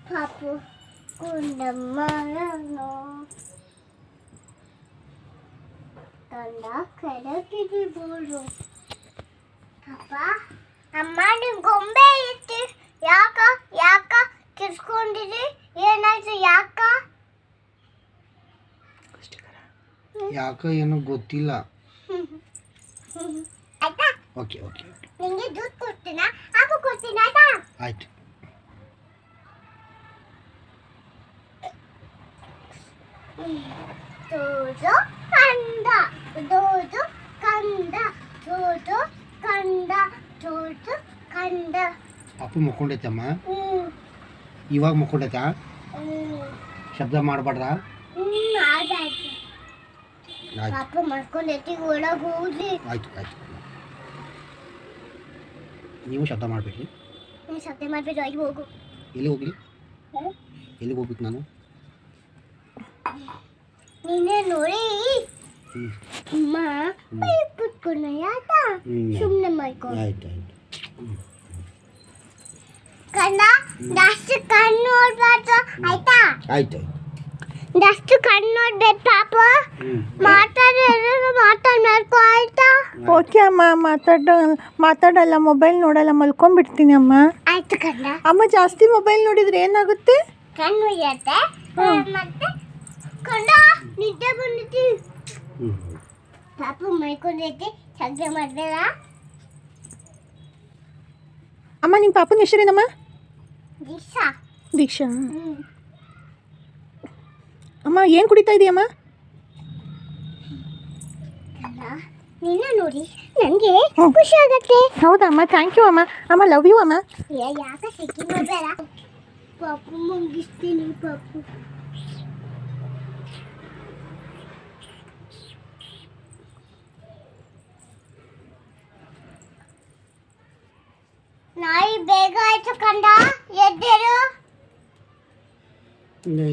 ಪಾಪು ಕುಂಡಮ್ಮನೋ ತಂದ ಕೆಳಗಿದೆ ಬೋಳು ಪಾಪ ಅಮ್ಮ ನೀವು ಗೊಂಬೆ ಇಟ್ಟು ಯಾಕ ಕಿರ್ಸ್ಕೊಂಡಿರಿ ಏನಾಯ್ತು ಯಾಕ ಏನೋ ಗೊತ್ತಿಲ್ಲ. ಆಯ್ತಾ ಓಕೆ ಓಕೆ ನಿಂಗೆ ದುಡ್ಡು ಕೊಡ್ತೀನಾ ಅಪ್ಪ ಕೊಡ್ತೀನಿ ಆಯ್ತಾ ಆಯ್ತು. ದೂದು ಕಂದ ದೂದು ಕಂದ ದೂದು ಕಂದ ದೂದು ಕಂದ ಅಪ್ಪು ಮಕ್ಕೊಂಡೈತಮ್ಮ. ಇವಾಗ ಮಕ್ಕೊಂಡೈತಾ? ಶಬ್ದ ಮಾಡಬಾರ್ದ? ಆಯ್ತು ಪಾಪ ಮಾಡ್ಕೊಂಡೈತಿ ಒಳಗೆ ಹೋಗ್ಲಿ. ಆಯ್ತು ಆಯ್ತು. ನೀವು ಶಬ್ದ ಮಾಡಬೇಡಿ. ನೀನು ಶಬ್ದ ಮಾಡಬೇಡಿ ಒಳಗೆ ಹೋಗು. ಎಲ್ಲಿ ಹೋಗ್ಲಿ? ಎಲ್ಲಿಗೆ ಹೋಗ್ಬೇಕು ನಾನು? ನೀನೇ ನೋಡಿ ಅಮ್ಮ ಕುತ್ಕೊಂಡು ಆಯ್ತಾ ಸುಮ್ಮನೆ ಮಾಡ್ಕೊಂಡು. ಆಯ್ತು ಆಯ್ತು. ಕಣ್ಣ ಜಾಸ್ತಿ ಕಣ್ಣು ನೋಡ್ಬಾರ್ದು ಆಯ್ತಾ? ಆಯ್ತು ಜಾಸ್ತಿ ಕಣ್ಣು ನೋಡ್ಬೇಕು ಪಾಪ. ಮಾತಾಡ್ಬೇಕು ಆಯ್ತಾ? ಓಕೆ ಅಮ್ಮ, ಮಾತಾಡಲ್ಲ, ಮೊಬೈಲ್ ನೋಡಲ್ಲ, ಮಲ್ಕೊಂಡ್ಬಿಡ್ತೀನಿ ಅಮ್ಮ. ಆಯ್ತು ಕಣ್ಣ. ಅಮ್ಮ ಜಾಸ್ತಿ ಮೊಬೈಲ್ ನೋಡಿದ್ರೆ ಏನಾಗುತ್ತೆ? ಕಣ್ಣು ಉರಿಯುತ್ತೆ ಮತ್ತೆ ಕಣ್ಣ ನಿದ್ದೆ ಬಂದೈತಿ. ಪಾಪ ಮಲ್ಕೊಂಡೈತಿ ಶಬ್ದ ಮಾಡ್ಬೇಡ. ಅಮ್ಮ ನಿಮ್ಮ ಪಾಪನ ಹೆಸರೇನಮ್ಮ? ದೀಕ್ಷಾ. ದೀಕ್ಷಾ. ಅಮ್ಮ ಏನು ಕುಡಿತಾ ಇದೆಯಮ್ಮ? ನಿನ್ನ ನೋಡಿ ನನಗೆ ಖುಷಿ ಆಗತ್ತೆ. ಹೌದಾ ಅಮ್ಮ, ಥ್ಯಾಂಕ್ ಯು ಅಮ್ಮ. ಅಮ್ಮ ಲವ್ ಯು ಅಮ್ಮ. ಯಾಕೆ ಸಿಕ್ಕಿ ನೋಡ್ಬೇಡ ಪಾಪು ಮುಗಿಸ್ತೀನಿ ಪಾಪು. ನಾಯಿ ಬೇಗ ಆಯ್ತು ಕಂಡ ಎದ್ದೇಳು.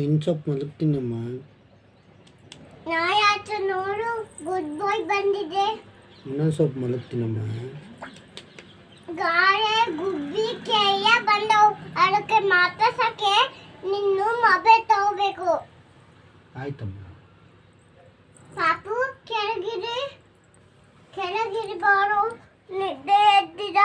ಇನ್ನು ಸ್ವಲ್ಪ ಮಲಗ್ತೀನಮ್ಮ. ನಾಯಿ ಆಯ್ತು ನೋಡು ಗುಡ್ ಬಾಯ್ ಬಂದಿದೆ. ಇನ್ನೊಂದು ಸ್ವಲ್ಪ ಮಲಗ್ತೀನಮ್ಮ. ಗಾಳಿ ಗುಬ್ಬಿ ಕೆಯ್ಯ ಬಂದವು ಅದಕ್ಕೆ ಮಾತಾಡ್ಸಕ್ಕೆ ನಿನ್ನು ಮೊಬೈಲ್ ತಗೋಬೇಕು. ಆಯ್ತಮ್ಮ. ಪಾಪು ಕೆಳಗಿರಿ ಬಾರು ನಿದ್ದೆ ಎದ್ದಿದ.